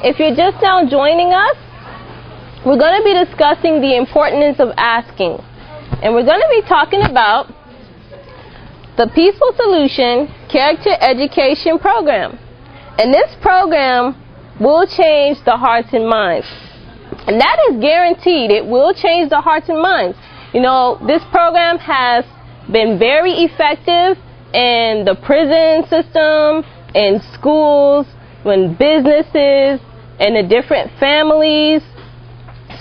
If you're just now joining us, we're going to be discussing the importance of asking. And we're going to be talking about the Peaceful Solution Character Education Program. And this program will change the hearts and minds. And that is guaranteed. It will change the hearts and minds. You know, this program has been very effective in the prison system, in schools, in businesses, in the different families.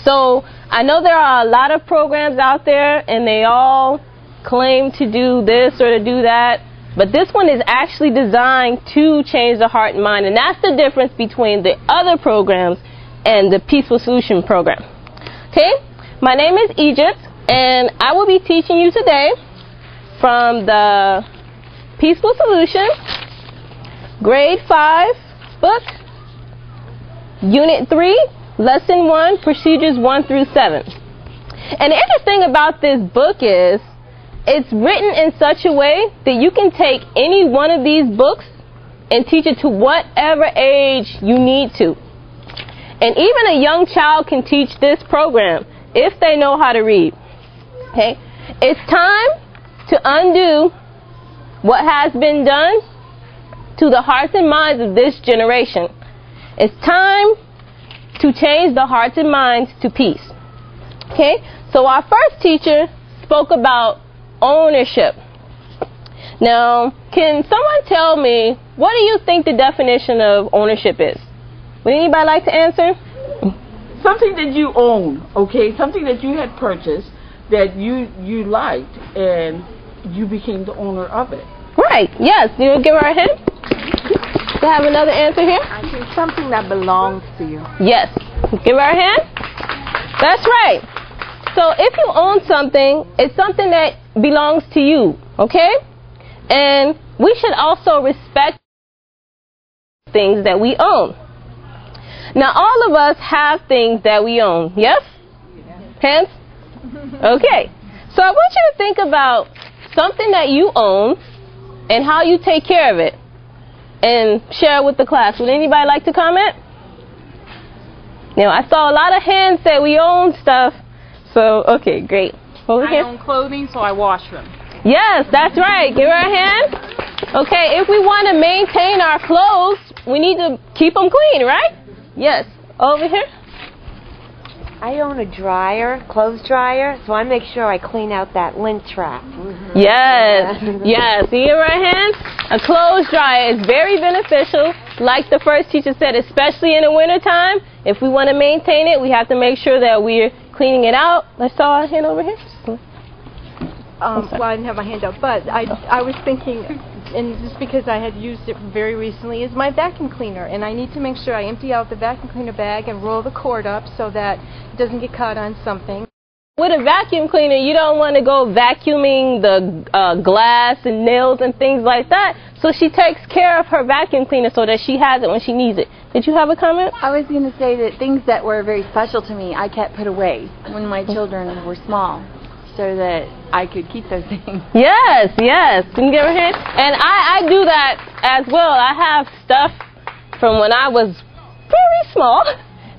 So I know there are a lot of programs out there and they all claim to do this or to do that, but this one is actually designed to change the heart and mind, and that's the difference between the other programs and the Peaceful Solution program. Okay, my name is Egypt, and I will be teaching you today from the Peaceful Solution Grade 5 book, Unit 3, Lesson 1, Procedures 1 through 7. And the interesting about this book is it's written in such a way that you can take any one of these books and teach it to whatever age you need to. And even a young child can teach this program if they know how to read. Okay? It's time to undo what has been done to the hearts and minds of this generation. It's time to change the hearts and minds to peace. Okay? So our first teacher spoke about ownership. Now, can someone tell me, what do you think the definition of ownership is? Would anybody like to answer? Something that you own, okay? Something that you had purchased that you liked and you became the owner of it. Right, yes. Do you give her a hint? Do I have another answer here? I think something that belongs to you. Yes. Give her a hand. That's right. So if you own something, it's something that belongs to you, okay? And we should also respect things that we own. Now, all of us have things that we own, yes? Hands? Okay. So I want you to think about something that you own and how you take care of it, and share it with the class. Would anybody like to comment? Now, I saw a lot of hands say we own stuff. So, okay, great. Over here. I own clothing, so I wash them. Yes, that's right. Give her a hand. Okay, if we want to maintain our clothes, we need to keep them clean, right? Yes. Over here. I own a dryer, clothes dryer, so I make sure I clean out that lint trap. Yes, yes. You give her a hand? A clothes dryer is very beneficial. Like the first teacher said, especially in the wintertime, if we want to maintain it, we have to make sure that we're cleaning it out. Let's saw a hand over here. Well, I didn't have my hand up, but I was thinking, and just because I had used it very recently, is my vacuum cleaner, and I need to make sure I empty out the vacuum cleaner bag and roll the cord up so that it doesn't get caught on something. With a vacuum cleaner, you don't want to go vacuuming the glass and nails and things like that. So she takes care of her vacuum cleaner so that she has it when she needs it. Did you have a comment? I was going to say that things that were very special to me, I kept put away when my children were small, so that I could keep those things. Yes, yes. Can you give her a hand? And I do that as well. I have stuff from when I was very small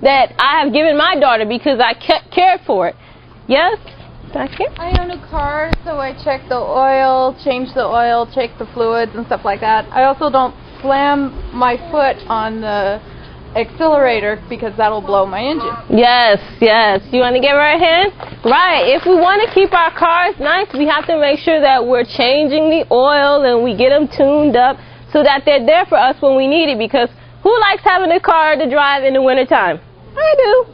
that I have given my daughter because I cared for it. Yes? Back here? I own a car, so I check the oil, change the oil, check the fluids and stuff like that. I also don't slam my foot on the accelerator because that'll blow my engine. Yes, yes. You want to give her a hand? Right. If we want to keep our cars nice, we have to make sure that we're changing the oil and we get them tuned up so that they're there for us when we need it, because who likes having a car to drive in the wintertime? I do.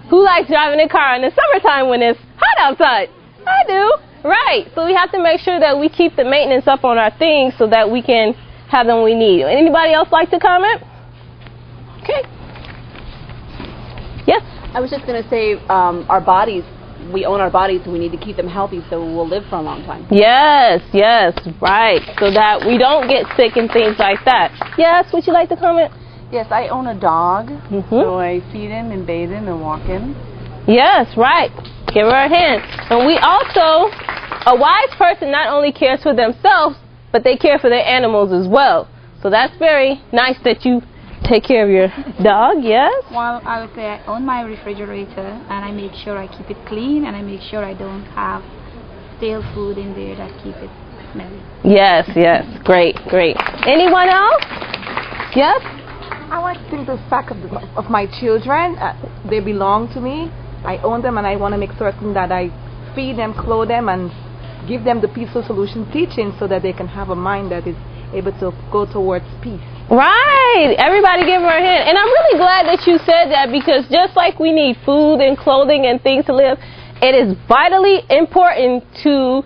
Who likes driving a car in the summertime when it's hot outside? I do. Right. So we have to make sure that we keep the maintenance up on our things so that we can have them when we need. Anybody else like to comment? Okay. Yes? I was just going to say our bodies, we own our bodies, so we need to keep them healthy so we'll live for a long time. Yes, yes, right. So that we don't get sick and things like that. Yes, would you like to comment? Yes, I own a dog, so I feed him and bathe him and walk him. Yes, right. Give her a hand. And we also, a wise person not only cares for themselves, but they care for their animals as well. So that's very nice that you Take care of your dog, yes? Well, I would say I own my refrigerator, and I make sure I keep it clean, and I make sure I don't have stale food in there that keep it smelly. Yes, yes. Great, great. Anyone else? Yes? I want to think the fact of my children. They belong to me. I own them, and I want to make certain that I feed them, clothe them, and give them the peaceful solution teaching so that they can have a mind that is able to go towards peace. Right. Everybody give her a hand. And I'm really glad that you said that, because just like we need food and clothing and things to live, it is vitally important to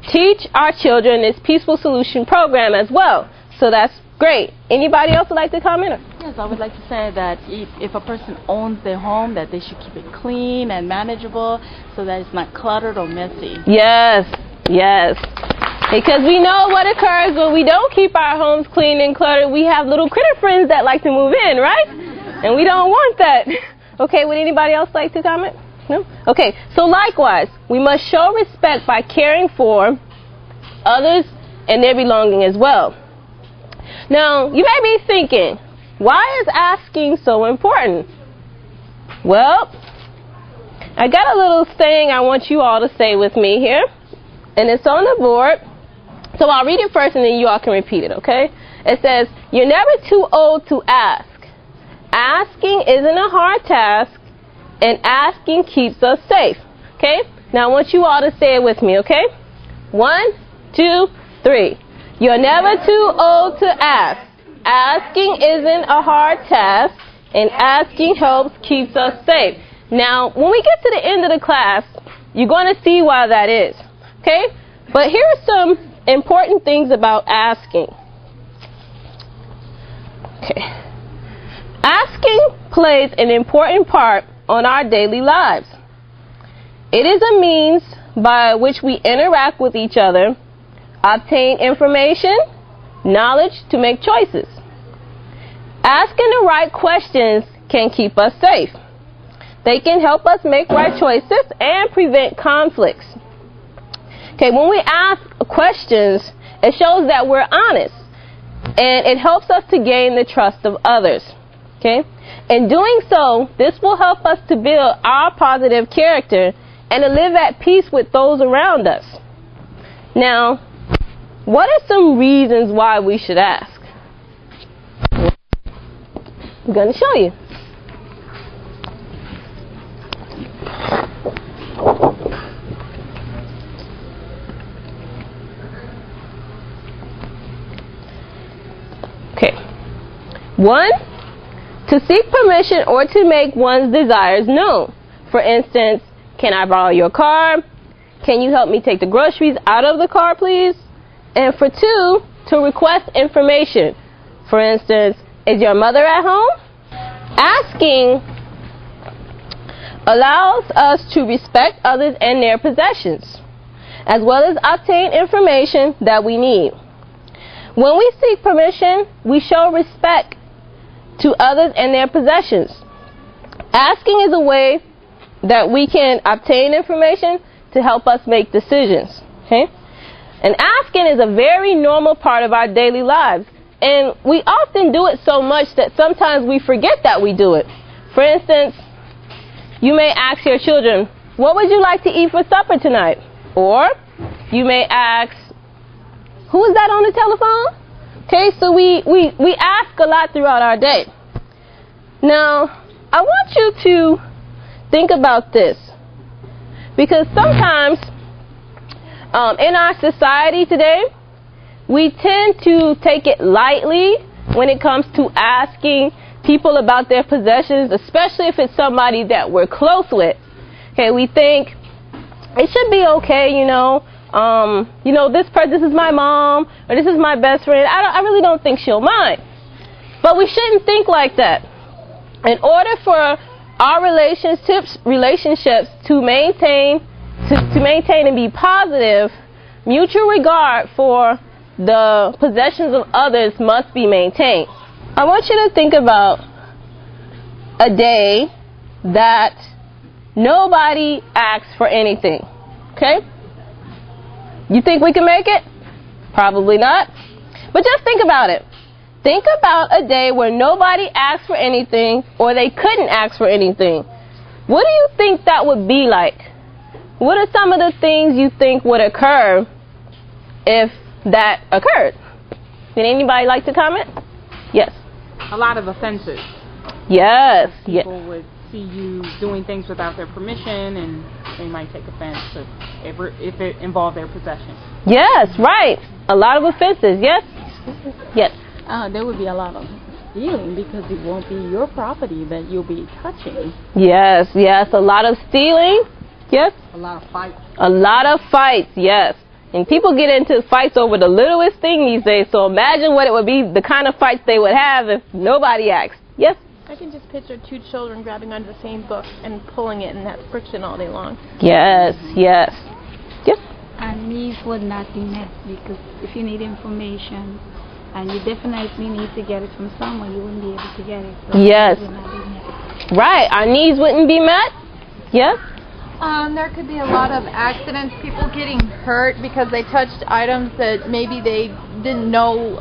teach our children this peaceful solution program as well. So that's great. Anybody else would like to comment? Yes, I would like to say that if a person owns their home, that they should keep it clean and manageable so that it's not cluttered or messy. Yes, yes. Because we know what occurs when we don't keep our homes clean and cluttered. We have little critter friends that like to move in, right? And we don't want that. Okay, would anybody else like to comment? No? Okay, so likewise, we must show respect by caring for others and their belonging as well. Now, you may be thinking, why is asking so important? Well, I got a little saying I want you all to say with me here, and it's on the board. So I'll read it first and then you all can repeat it, okay? It says, you're never too old to ask. Asking isn't a hard task, and asking keeps us safe, okay? Now I want you all to say it with me, okay? 1, 2, 3. You're never too old to ask. Asking isn't a hard task, and asking helps keeps us safe. Now, when we get to the end of the class, you're going to see why that is, okay? But here are some important things about asking. Okay. Asking plays an important part on our daily lives. It is a means by which we interact with each other, obtain information, knowledge to make choices. Asking the right questions can keep us safe. They can help us make right choices and prevent conflicts. Okay, when we ask questions, it shows that we're honest, and it helps us to gain the trust of others. Okay? In doing so, this will help us to build our positive character and to live at peace with those around us. Now, what are some reasons why we should ask? I'm going to show you. Okay. 1, to seek permission or to make one's desires known. For instance, can I borrow your car? Can you help me take the groceries out of the car, please? And for 2, to request information. For instance, is your mother at home? Asking allows us to respect others and their possessions, as well as obtain information that we need. When we seek permission, we show respect to others and their possessions. Asking is a way that we can obtain information to help us make decisions. Okay? And asking is a very normal part of our daily lives. And we often do it so much that sometimes we forget that we do it. For instance, you may ask your children, what would you like to eat for supper tonight? Or you may ask, who is that on the telephone? Okay, so we ask a lot throughout our day. Now, I want you to think about this, because sometimes in our society today, we tend to take it lightly when it comes to asking people about their possessions, especially if it's somebody that we're close with. Okay, we think it should be okay, this is my mom, or this is my best friend. I really don't think she'll mind. But we shouldn't think like that. In order for our relationships to maintain and be positive, mutual regard for the possessions of others must be maintained. I want you to think about a day that nobody asks for anything. Okay? You think we can make it? Probably not. But just think about it. Think about a day where nobody asked for anything or they couldn't ask for anything. What do you think that would be like? What are some of the things you think would occur if that occurred? Did anybody like to comment? Yes. A lot of offenses. Yes. People would see you doing things without their permission, and they might take offense if it involved their possession. Yes, right. A lot of offenses. Yes. Yes. There would be a lot of stealing because it won't be your property that you'll be touching. Yes, yes. A lot of stealing. Yes. A lot of fights. A lot of fights. Yes. And people get into fights over the littlest thing these days. So imagine what it would be, the kind of fights they would have if nobody asked. Yes. I can just picture two children grabbing onto the same book and pulling it, and that's friction all day long. Yes. Yes. Yes. Our needs would not be met because if you need information and you definitely need to get it from someone, you wouldn't be able to get it. So yes. It would not be met. Right. Our needs wouldn't be met. Yes. There could be a lot of accidents, people getting hurt because they touched items that maybe they didn't know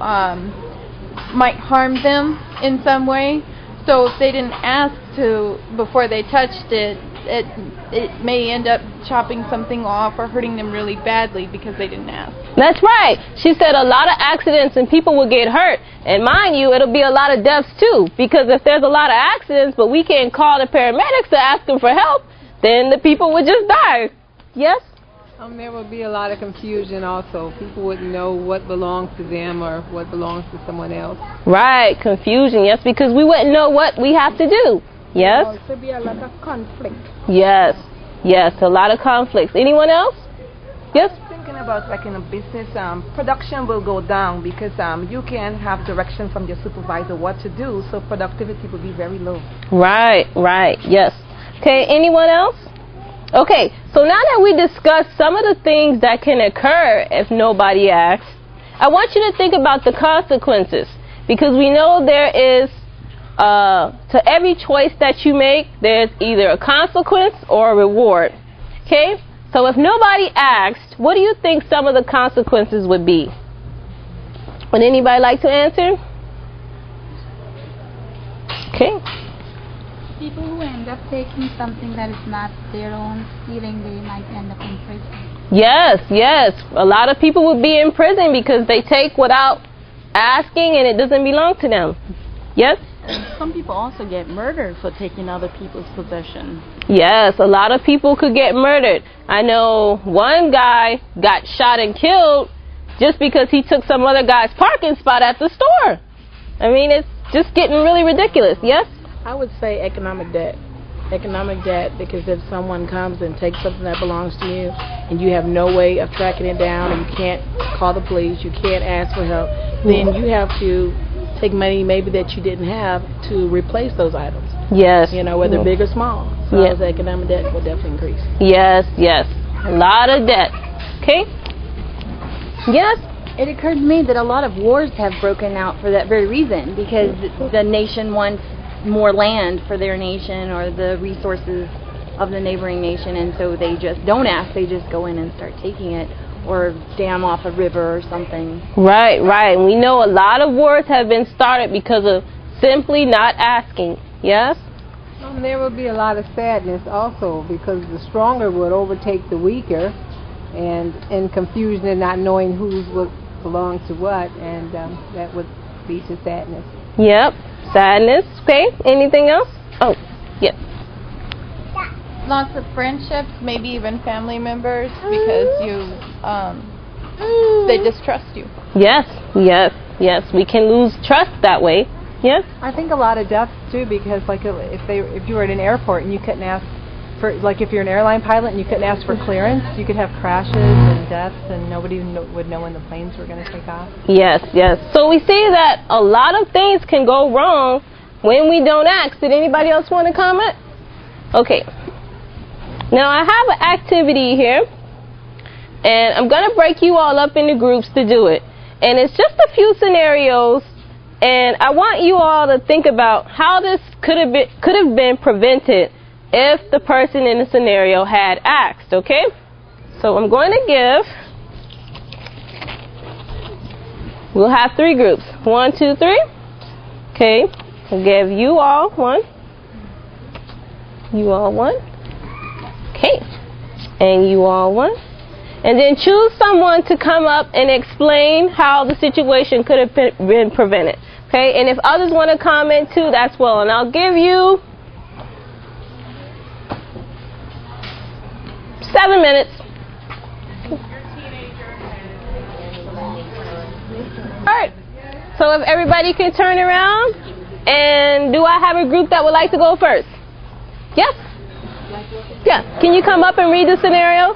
might harm them in some way. So if they didn't ask to before they touched it, it may end up chopping something off or hurting them really badly because they didn't ask. That's right. She said a lot of accidents and people will get hurt. And mind you, it'll be a lot of deaths too. Because if there's a lot of accidents, but we can't call the paramedics to ask them for help, then the people would just die. Yes? There would be a lot of confusion also. People wouldn't know what belongs to them or what belongs to someone else. Right, confusion, yes, because we wouldn't know what we have to do. Yes? There would also be a lot of conflict. Yes, yes, a lot of conflicts. Anyone else? Yes? Thinking about like in a business, production will go down because you can't have direction from your supervisor what to do, so productivity will be very low. Right, right, yes. Okay, anyone else? Okay, so now that we discussed some of the things that can occur if nobody asks, I want you to think about the consequences, because we know there is, to every choice that you make, there's either a consequence or a reward. Okay, so if nobody asked, what do you think some of the consequences would be? Would anybody like to answer? Okay. People who end up taking something that is not their own, stealing, they might end up in prison. Yes, yes. A lot of people would be in prison because they take without asking and it doesn't belong to them. Yes? And some people also get murdered for taking other people's possession. Yes, a lot of people could get murdered. I know one guy got shot and killed just because he took some other guy's parking spot at the store. I mean, it's just getting really ridiculous. Yes? I would say economic debt. Economic debt, because if someone comes and takes something that belongs to you and you have no way of tracking it down and you can't call the police, you can't ask for help, then you have to take money maybe that you didn't have to replace those items. Yes. You know, whether big or small. So the economic debt will definitely increase. Yes, yes. A lot of debt. Okay? Yes? It occurred to me that a lot of wars have broken out for that very reason, because the nation wants more land for their nation or the resources of the neighboring nation, and so they just don't ask, they just go in and start taking it, or dam off a river or something. Right, right. We know a lot of wars have been started because of simply not asking. Yes? There would be a lot of sadness also, because the stronger would overtake the weaker, and in confusion and not knowing whose what belongs to what, and that would lead to sadness. Yep. Sadness. Okay. Anything else? Oh, yes. Lots of friendships, maybe even family members, because they distrust you. Yes, yes, yes. We can lose trust that way. Yes. I think a lot of deaths too, because like if you were at an airport and you couldn't ask for, like if you're an airline pilot and you couldn't ask for clearance, you could have crashes and deaths, and nobody would know when the planes were going to take off. Yes, yes. So we see that a lot of things can go wrong when we don't ask. Did anybody else want to comment? Okay. Now I have an activity here, and I'm going to break you all up into groups to do it. And it's just a few scenarios, and I want you all to think about how this could have been prevented if the person in the scenario had asked, okay? So I'm going to give We'll have 3 groups. 1, 2, 3. Okay. I'll give you all 1. You all 1. Okay. And you all 1. And then choose someone to come up and explain how the situation could have been prevented. Okay, and if others want to comment too, that's well. And I'll give you 7 minutes. Alright, so if everybody can turn around, and do I have a group that would like to go first? Yes? Yeah, can you come up and read the scenario?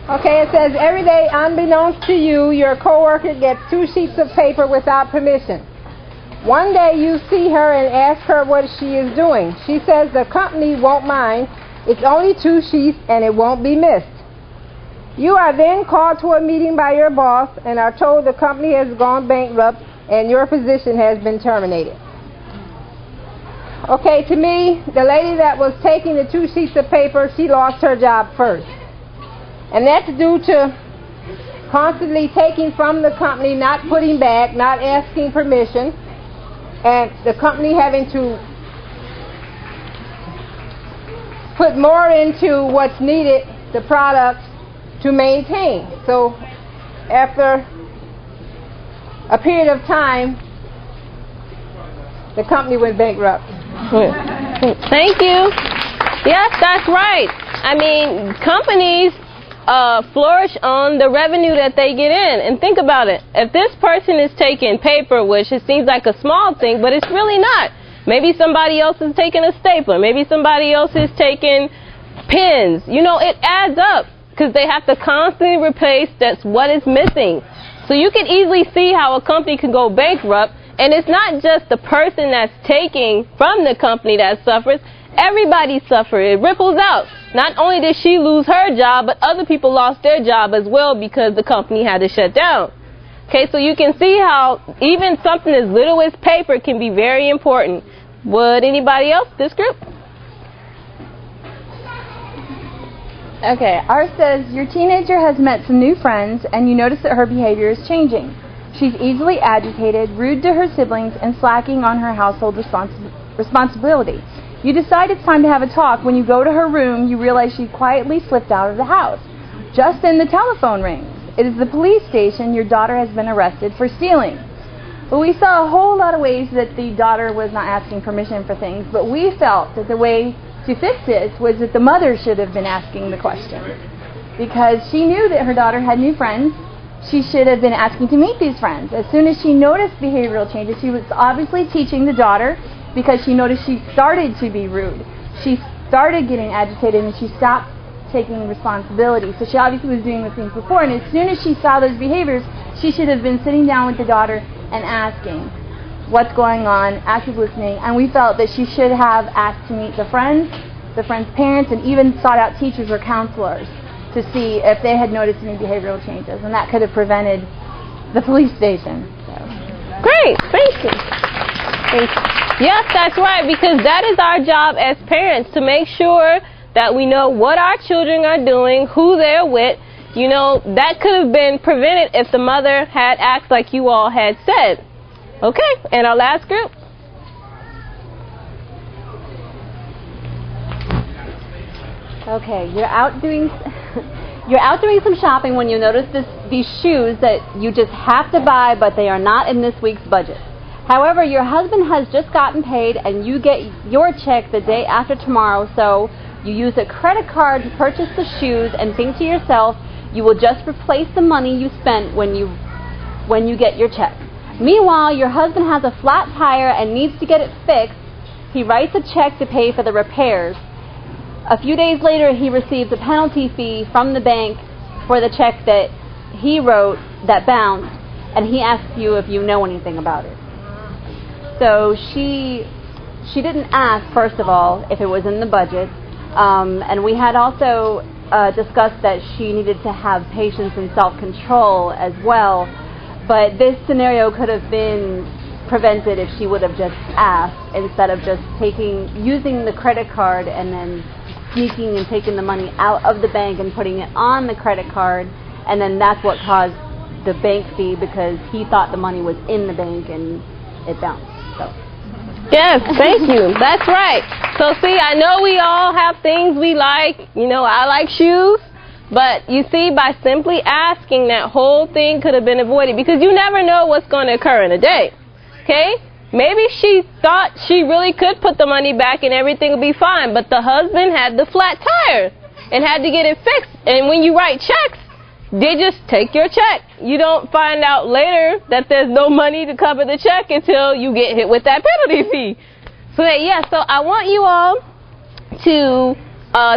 Okay, it says, every day, unbeknownst to you, your coworker gets 2 sheets of paper without permission. One day you see her and ask her what she is doing. She says the company won't mind. It's only 2 sheets and it won't be missed. You are then called to a meeting by your boss and are told the company has gone bankrupt and your position has been terminated. Okay, to me, the lady that was taking the 2 sheets of paper, she lost her job first. And that's due to constantly taking from the company, not putting back, not asking permission, and the company having to put more into what's needed, the product, to maintain. So after a period of time, the company went bankrupt. Thank you. Yes, that's right. I mean, companies flourish on the revenue that they get in. And think about it. If this person is taking paper, which it seems like a small thing, but it's really not. Maybe somebody else is taking a stapler. Maybe somebody else is taking pens. You know, it adds up because they have to constantly replace that's what is missing. So you can easily see how a company can go bankrupt. And it's not just the person that's taking from the company that suffers. Everybody suffers. It ripples out. Not only did she lose her job, but other people lost their job as well because the company had to shut down. Okay, so you can see how even something as little as paper can be very important. Would anybody else? This group? Okay, ours says, your teenager has met some new friends and you notice that her behavior is changing. She's easily agitated, rude to her siblings, and slacking on her household responsibility. You decide it's time to have a talk. When you go to her room, you realize she quietly slipped out of the house. Just then the telephone rings. It is the police station. Your daughter has been arrested for stealing. Well, we saw a whole lot of ways that the daughter was not asking permission for things, but we felt that the way to fix this was that the mother should have been asking the question. Because she knew that her daughter had new friends, she should have been asking to meet these friends. As soon as she noticed behavioral changes, she was obviously teaching the daughter because she noticed she started to be rude. She started getting agitated and she stopped taking responsibility. So she obviously was doing the things before, and as soon as she saw those behaviors, she should have been sitting down with the daughter and asking what's going on, active listening, and we felt that she should have asked to meet the friends' parents, and even sought out teachers or counselors to see if they had noticed any behavioral changes, and that could have prevented the police station. So. Great, thank you. Thank you. Yes, that's right, because that is our job as parents, to make sure that we know what our children are doing, who they're with. You know, that could have been prevented if the mother had acted like you all had said. Okay, and our last group. Okay, you're out doing some shopping when you notice these shoes that you just have to buy, but they are not in this week's budget. However, your husband has just gotten paid and you get your check the day after tomorrow, so you use a credit card to purchase the shoes and think to yourself, you will just replace the money you spent when you get your check. Meanwhile, your husband has a flat tire and needs to get it fixed. He writes a check to pay for the repairs. A few days later, he receives a penalty fee from the bank for the check that he wrote that bounced, and he asks you if you know anything about it. So she didn't ask, first of all, if it was in the budget, and we had also discussed that she needed to have patience and self-control as well, but this scenario could have been prevented if she would have just asked instead of just using the credit card and then sneaking and taking the money out of the bank and putting it on the credit card and then that's what caused the bank fee because he thought the money was in the bank and it bounced. So. Yes, thank you. That's right. So see, I know we all have things we like. You know, I like shoes. But you see, by simply asking, that whole thing could have been avoided because you never know what's going to occur in a day. Okay? Maybe she thought she really could put the money back and everything would be fine, but the husband had the flat tire and had to get it fixed. And when you write checks, they just take your check. You don't find out later that there's no money to cover the check until you get hit with that penalty fee. So so I want you all to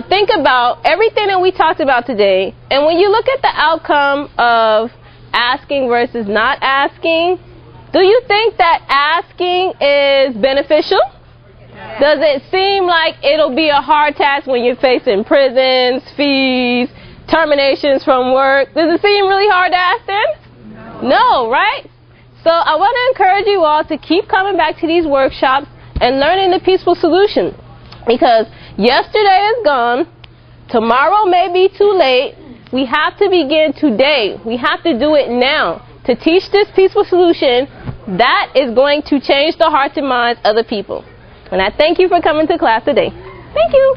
think about everything that we talked about today, and when you look at the outcome of asking versus not asking, do you think that asking is beneficial? Yeah. Does it seem like it'll be a hard task when you're facing prisons, fees, terminations from work? Does it seem really hard to ask then? No, right? So I want to encourage you all to keep coming back to these workshops and learning the peaceful solution, because yesterday is gone. Tomorrow may be too late. We have to begin today. We have to do it now to teach this peaceful solution that is going to change the hearts and minds of the people. And I thank you for coming to class today. Thank you.